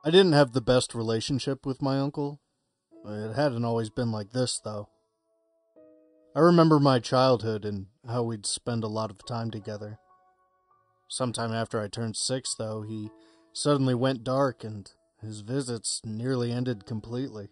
I didn't have the best relationship with my uncle. It hadn't always been like this, though. I remember my childhood and how we'd spend a lot of time together. Sometime after I turned 6, though, he suddenly went dark and his visits nearly ended completely.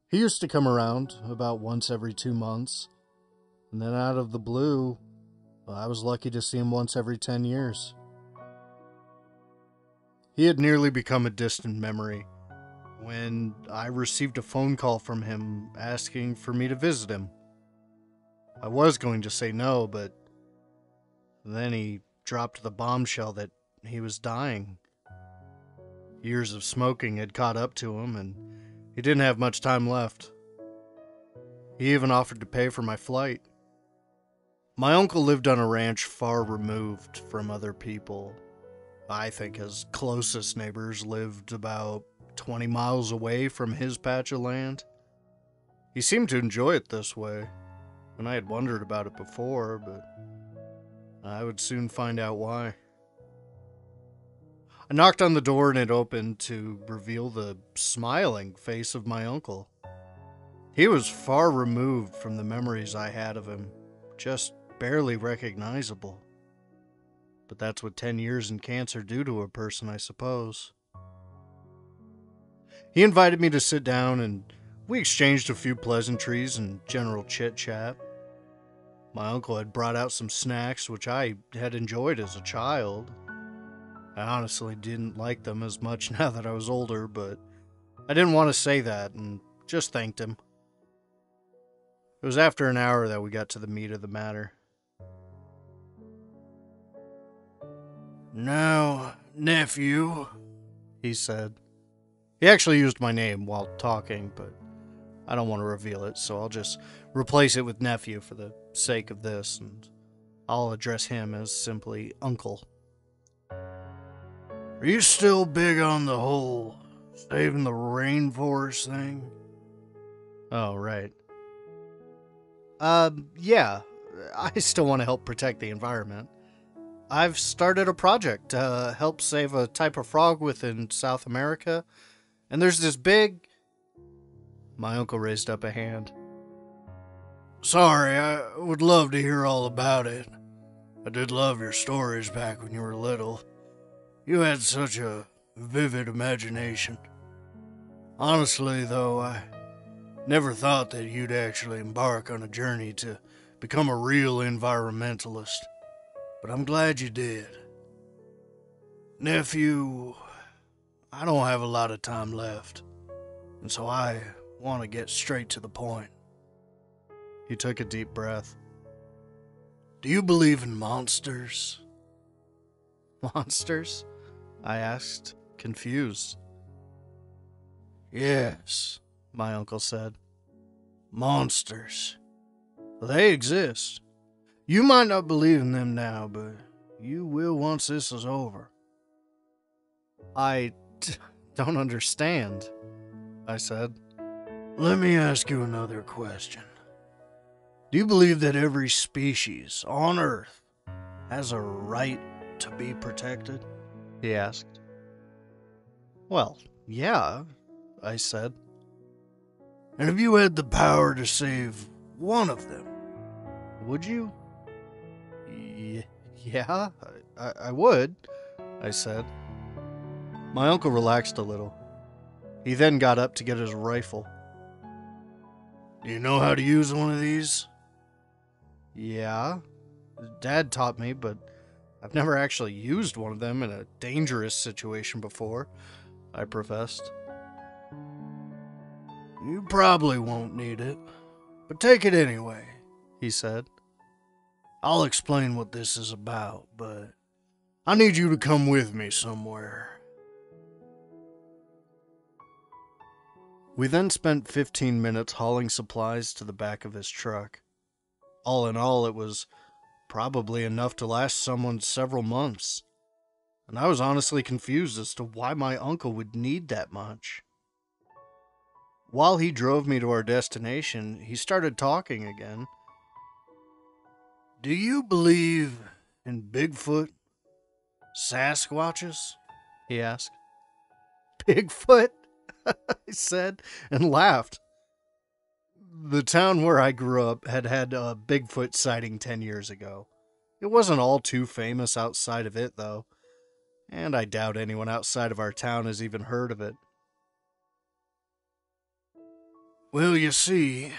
He used to come around about once every 2 months, and then out of the blue, I was lucky to see him once every 10 years. He had nearly become a distant memory when I received a phone call from him asking for me to visit him. I was going to say no, but then he dropped the bombshell that he was dying. Years of smoking had caught up to him, and he didn't have much time left. He even offered to pay for my flight. My uncle lived on a ranch far removed from other people. I think his closest neighbors lived about 20 miles away from his patch of land. He seemed to enjoy it this way, and I had wondered about it before, but I would soon find out why. I knocked on the door and it opened to reveal the smiling face of my uncle. He was far removed from the memories I had of him, just barely recognizable. But that's what 10 years in cancer do to a person, I suppose. He invited me to sit down and we exchanged a few pleasantries and general chit-chat. My uncle had brought out some snacks which I had enjoyed as a child. I honestly didn't like them as much now that I was older, but I didn't want to say that and just thanked him. It was after an hour that we got to the meat of the matter. "Now, nephew," he said. He actually used my name while talking, but I don't want to reveal it, so I'll just replace it with nephew for the sake of this, and I'll address him as simply Uncle. "Are you still big on the whole saving the rainforest thing?" "Oh, right. Yeah. I still want to help protect the environment. I've started a project to help save a type of frog within South America, and there's this big..." My uncle raised up a hand. "Sorry, I would love to hear all about it. I did love your stories back when you were little. You had such a vivid imagination. Honestly, though, I never thought that you'd actually embark on a journey to become a real environmentalist. But I'm glad you did. Nephew, I don't have a lot of time left, and so I want to get straight to the point." He took a deep breath. "Do you believe in monsters?" "Monsters?" I asked, confused. "Yes," my uncle said. "Monsters. They exist. You might not believe in them now, but you will once this is over." I don't understand," I said. "Let me ask you another question. Do you believe that every species on Earth has a right to be protected?" he asked. "Well, yeah," I said. "And if you had the power to save one of them, would you?" Yeah, I would," I said. My uncle relaxed a little. He then got up to get his rifle. "Do you know how to use one of these?" "Yeah, Dad taught me, but I've never actually used one of them in a dangerous situation before," I professed. "You probably won't need it, but take it anyway," he said. "I'll explain what this is about, but I need you to come with me somewhere." We then spent 15 minutes hauling supplies to the back of his truck. All in all, it was probably enough to last someone several months, and I was honestly confused as to why my uncle would need that much. While he drove me to our destination, he started talking again. "Do you believe in Bigfoot? Sasquatches?" he asked. Bigfoot? I said, and laughed. The town where I grew up had a Bigfoot sighting 10 years ago. It wasn't all too famous outside of it, though, and I doubt anyone outside of our town has even heard of it. Well, you see,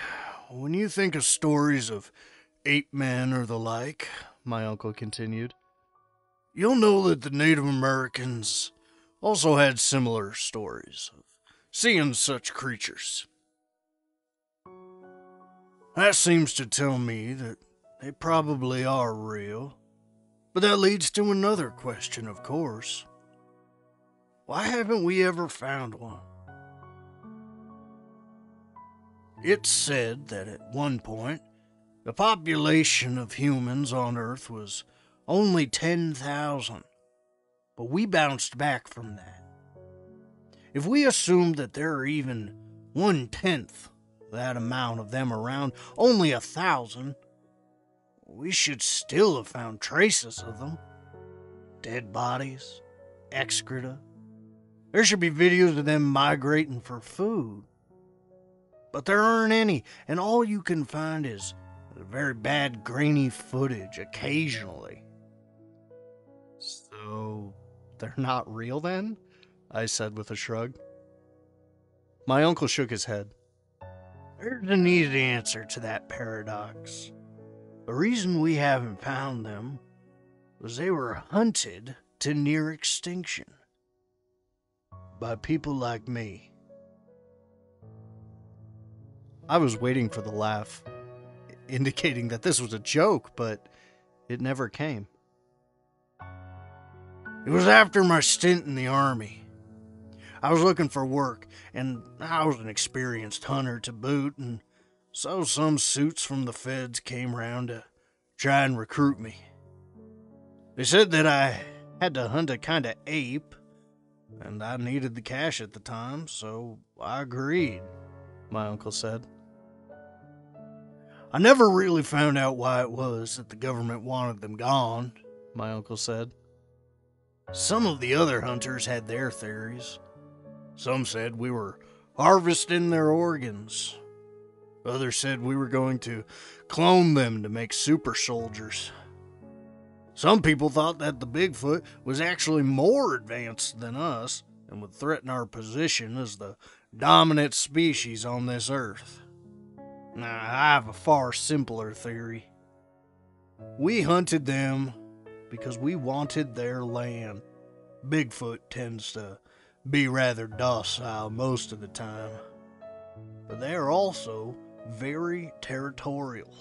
when you think of stories of ape men or the like, my uncle continued, you'll know that the Native Americans also had similar stories of seeing such creatures. That seems to tell me that they probably are real. But that leads to another question, of course. Why haven't we ever found one? It's said that at one point, the population of humans on Earth was only 10,000, but we bounced back from that. If we assume that there are even 1/10 that amount of them around, only 1,000, we should still have found traces of them. Dead bodies, excreta. There should be videos of them migrating for food. But there aren't any, and all you can find is very bad grainy footage occasionally. So, they're not real then? I said with a shrug. My uncle shook his head. There's an easy answer to that paradox. The reason we haven't found them was they were hunted to near extinction by people like me. I was waiting for the laugh, indicating that this was a joke, but it never came. It was after my stint in the army. I was looking for work, and I was an experienced hunter to boot, and so some suits from the feds came round to try and recruit me. They said that I had to hunt a kind of ape, and I needed the cash at the time, so I agreed, my uncle said. I never really found out why it was that the government wanted them gone, my uncle said. Some of the other hunters had their theories. Some said we were harvesting their organs. Others said we were going to clone them to make super soldiers. Some people thought that the Bigfoot was actually more advanced than us and would threaten our position as the dominant species on this earth. Now, I have a far simpler theory. We hunted them because we wanted their land. Bigfoot tends to be rather docile most of the time, but they are also very territorial.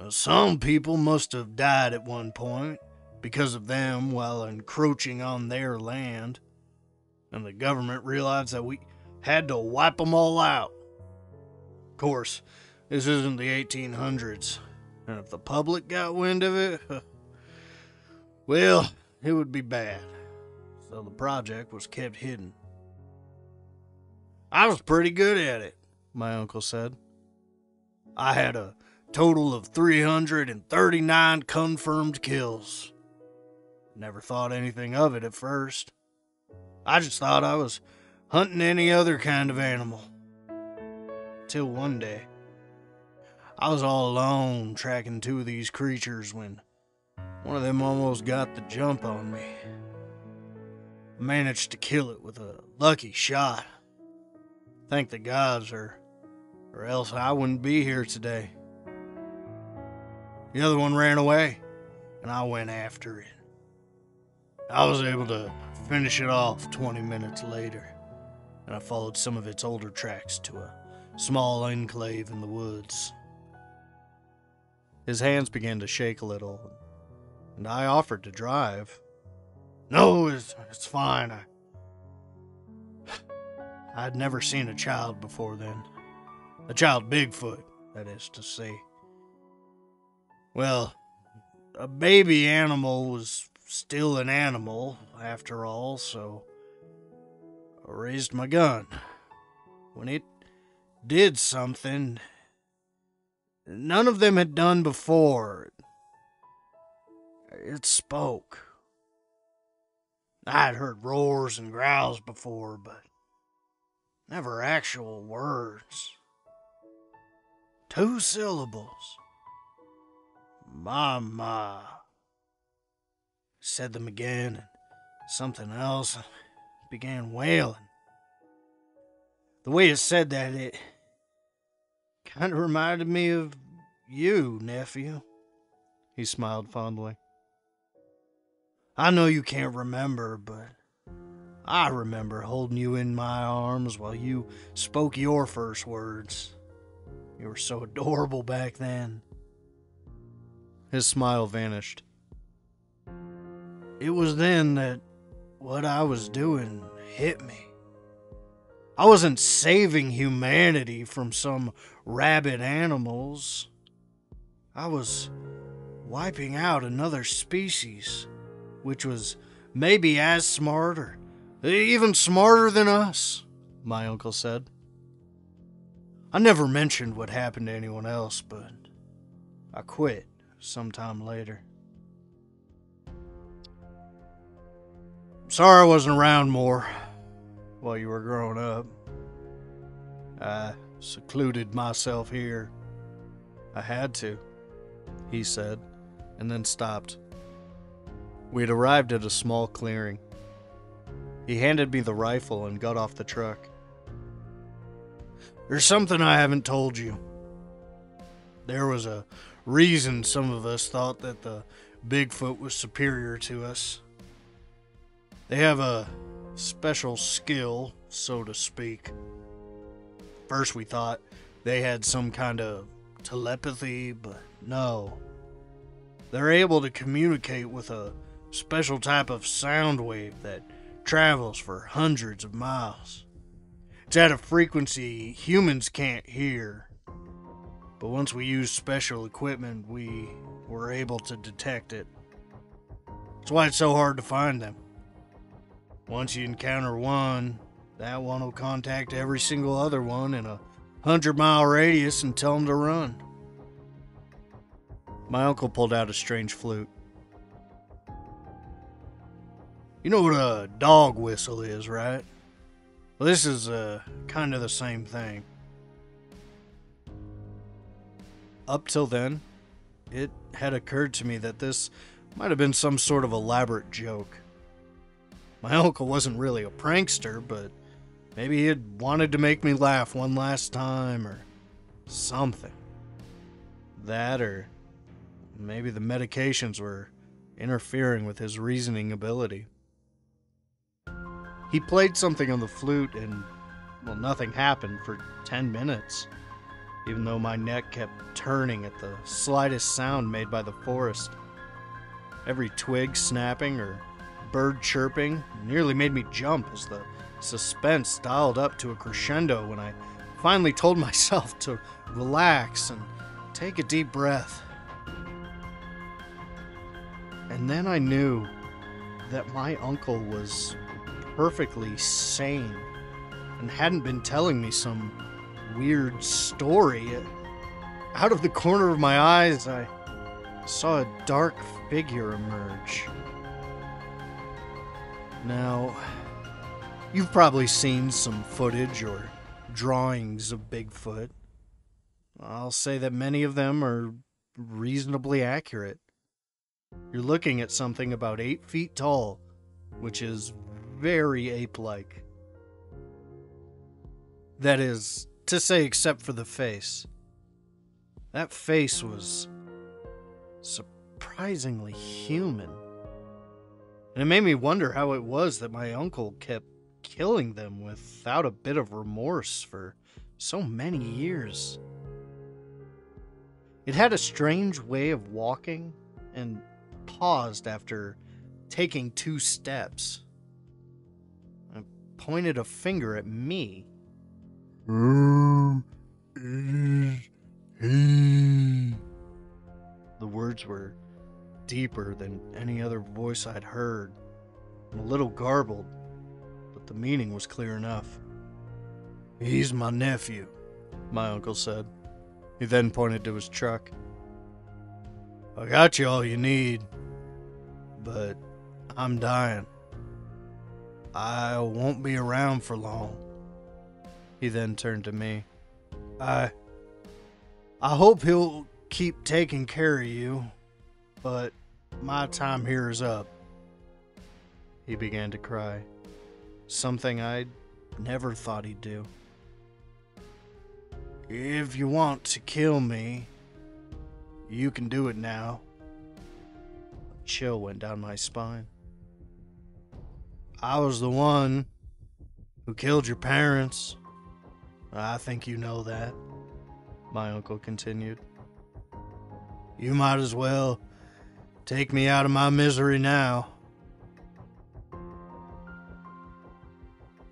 Some people must have died at one point because of them while encroaching on their land, and the government realized that we had to wipe them all out. Of course, this isn't the 1800s, and if the public got wind of it, well, it would be bad. So the project was kept hidden. I was pretty good at it, my uncle said. I had a total of 339 confirmed kills. Never thought anything of it at first. I just thought I was hunting any other kind of animal. Till one day, I was all alone tracking two of these creatures when one of them almost got the jump on me. I managed to kill it with a lucky shot. Thank the gods, or else I wouldn't be here today. The other one ran away, and I went after it. I was able to finish it off 20 minutes later, and I followed some of its older tracks to a small enclave in the woods. His hands began to shake a little, and I offered to drive. No, it's fine. I'd never seen a child before then. A child Bigfoot, that is to say. Well, a baby animal was still an animal, after all, so I raised my gun. When it did something none of them had done before, it spoke. I'd heard roars and growls before, but never actual words. 2 syllables. Mama. Said them again, and something else, and began wailing. The way it said that, it kind of reminded me of you, nephew. He smiled fondly. I know you can't remember, but I remember holding you in my arms while you spoke your first words. You were so adorable back then. His smile vanished. It was then that what I was doing hit me. I wasn't saving humanity from some rabid animals. I was wiping out another species, which was maybe as smart or even smarter than us, my uncle said. I never mentioned what happened to anyone else, but I quit sometime later. Sorry I wasn't around more while you were growing up. I secluded myself here. I had to, he said, and then stopped. We had arrived at a small clearing. He handed me the rifle and got off the truck. There's something I haven't told you. There was a reason some of us thought that the Bigfoot was superior to us. They have a special skill, so to speak. First we thought they had some kind of telepathy, but no. They're able to communicate with a special type of sound wave that travels for hundreds of miles. It's at a frequency humans can't hear. But once we used special equipment, we were able to detect it. That's why it's so hard to find them. Once you encounter one, that one will contact every single other one in a 100-mile radius and tell them to run. My uncle pulled out a strange flute. You know what a dog whistle is, right? Well, this is kind of the same thing. Up till then, it had occurred to me that this might have been some sort of elaborate joke. My uncle wasn't really a prankster, but maybe he had wanted to make me laugh one last time or something. That, or maybe the medications were interfering with his reasoning ability. He played something on the flute and, well, nothing happened for 10 minutes, even though my neck kept turning at the slightest sound made by the forest. Every twig snapping or bird chirping nearly made me jump as the suspense dialed up to a crescendo when I finally told myself to relax and take a deep breath. And then I knew that my uncle was perfectly sane and hadn't been telling me some weird story. Out of the corner of my eyes, I saw a dark figure emerge. Now, you've probably seen some footage or drawings of Bigfoot. I'll say that many of them are reasonably accurate. You're looking at something about 8 feet tall, which is very ape-like. That is to say, except for the face. That face was surprisingly human. And it made me wonder how it was that my uncle kept killing them without a bit of remorse for so many years. It had a strange way of walking and paused after taking 2 steps. I pointed a finger at me. Who is he? The words were deeper than any other voice I'd heard, and a little garbled, but the meaning was clear enough. He's my nephew, my uncle said. He then pointed to his truck. I got you all you need, but I'm dying. I won't be around for long. He then turned to me. I hope he'll keep taking care of you, but my time here is up. He began to cry, something I never thought he'd do. If you want to kill me, you can do it now. A chill went down my spine. I was the one who killed your parents. I think you know that, my uncle continued. You might as well take me out of my misery now.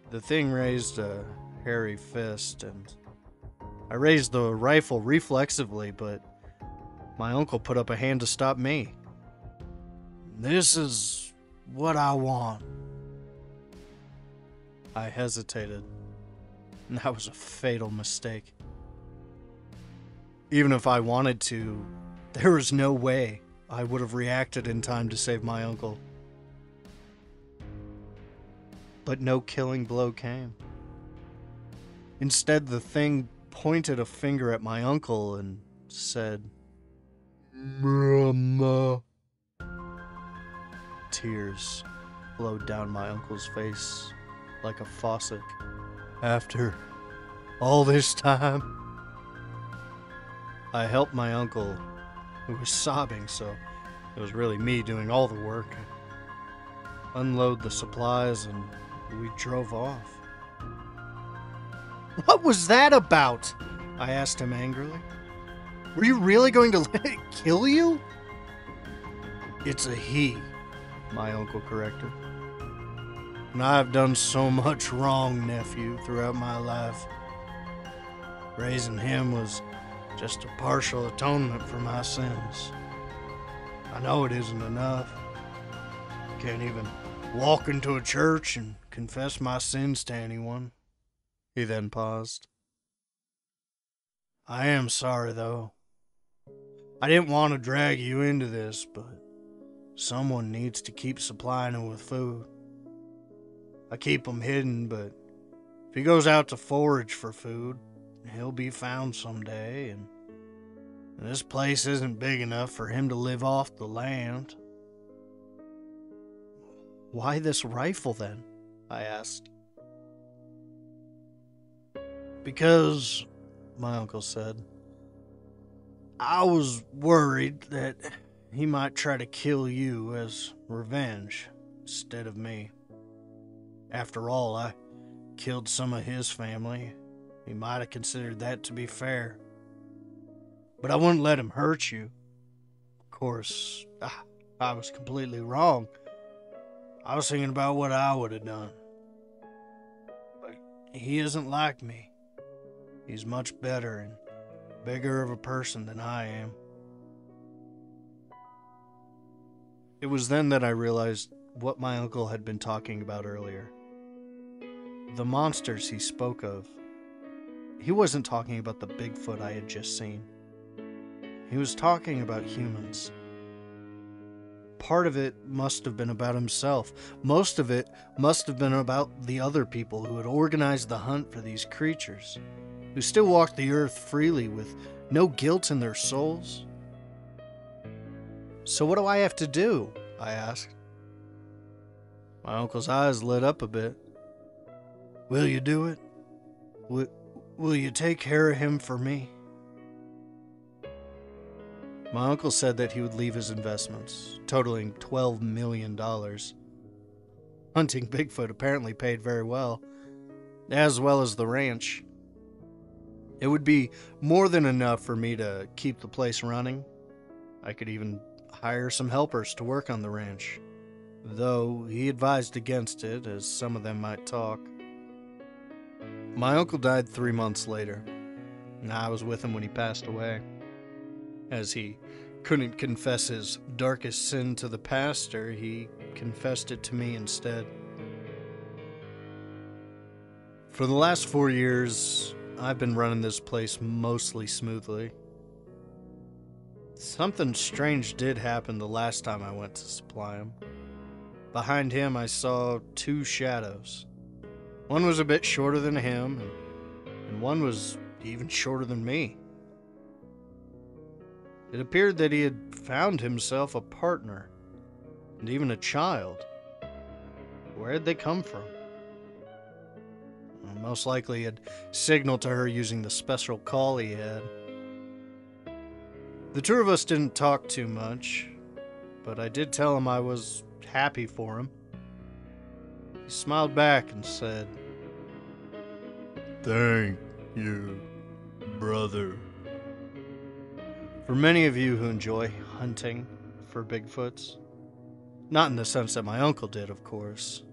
The thing raised a hairy fist, and I raised the rifle reflexively, but my uncle put up a hand to stop me. This is what I want. I hesitated. That was a fatal mistake. Even if I wanted to, there was no way I would have reacted in time to save my uncle. But no killing blow came. Instead, the thing pointed a finger at my uncle and said, Mama. Tears flowed down my uncle's face like a faucet. After all this time, I helped my uncle, who was sobbing, so it was really me doing all the work, unload the supplies, and we drove off. What was that about? I asked him angrily. Were you really going to let it kill you? It's a he, my uncle corrected. And I've done so much wrong, nephew, throughout my life. Raising him was just a partial atonement for my sins. I know it isn't enough. Can't even walk into a church and confess my sins to anyone. He then paused. I am sorry, though. I didn't want to drag you into this, but someone needs to keep supplying him with food. I keep him hidden, but if he goes out to forage for food, he'll be found someday, and this place isn't big enough for him to live off the land. Why this rifle, then? I asked. Because, my uncle said, I was worried that he might try to kill you as revenge instead of me. After all, I killed some of his family. He might have considered that to be fair. But I wouldn't let him hurt you. Of course, I was completely wrong. I was thinking about what I would have done. But he isn't like me. He's much better and bigger of a person than I am. It was then that I realized what my uncle had been talking about earlier. The monsters he spoke of. He wasn't talking about the Bigfoot I had just seen. He was talking about humans. Part of it must have been about himself. Most of it must have been about the other people who had organized the hunt for these creatures, who still walked the earth freely with no guilt in their souls. So what do I have to do? I asked. My uncle's eyes lit up a bit. Will you do it? Will you take care of him for me? My uncle said that he would leave his investments, totaling $12 million. Hunting Bigfoot apparently paid very well as the ranch. It would be more than enough for me to keep the place running. I could even hire some helpers to work on the ranch, though he advised against it, as some of them might talk. My uncle died 3 months later, and I was with him when he passed away. As he couldn't confess his darkest sin to the pastor, he confessed it to me instead. For the last 4 years, I've been running this place mostly smoothly. Something strange did happen the last time I went to supply him. Behind him, I saw two shadows. One was a bit shorter than him, and one was even shorter than me. It appeared that he had found himself a partner, and even a child. Where had they come from? Well, most likely he had signaled to her using the special call he had. The two of us didn't talk too much, but I did tell him I was happy for him. He smiled back and said, "Thank you, brother." For many of you who enjoy hunting for Bigfoots, not in the sense that my uncle did, of course.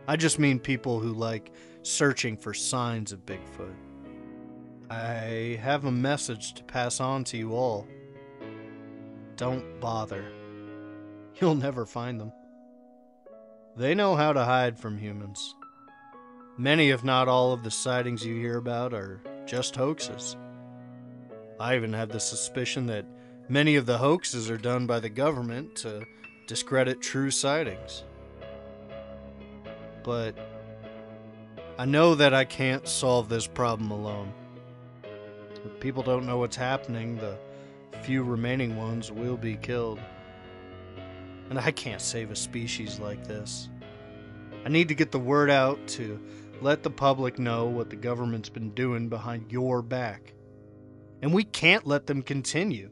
I just mean people who like searching for signs of Bigfoot. I have a message to pass on to you all. Don't bother. You'll never find them. They know how to hide from humans. Many, if not all, of the sightings you hear about are just hoaxes. I even have the suspicion that many of the hoaxes are done by the government to discredit true sightings. But I know that I can't solve this problem alone. If people don't know what's happening, the few remaining ones will be killed. And I can't save a species like this. I need to get the word out to let the public know what the government's been doing behind your back. And we can't let them continue.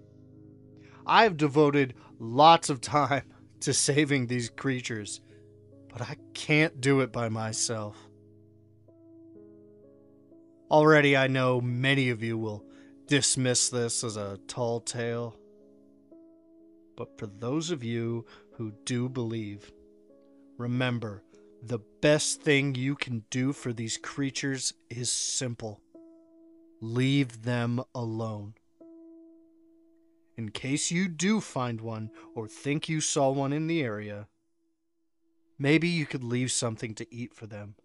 I've devoted lots of time to saving these creatures, but I can't do it by myself. Already I know many of you will dismiss this as a tall tale. But for those of you who do believe, remember, the best thing you can do for these creatures is simple. Leave them alone. In case you do find one or think you saw one in the area, maybe you could leave something to eat for them.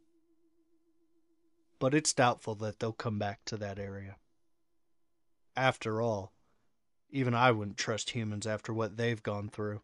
But it's doubtful that they'll come back to that area. After all, even I wouldn't trust humans after what they've gone through.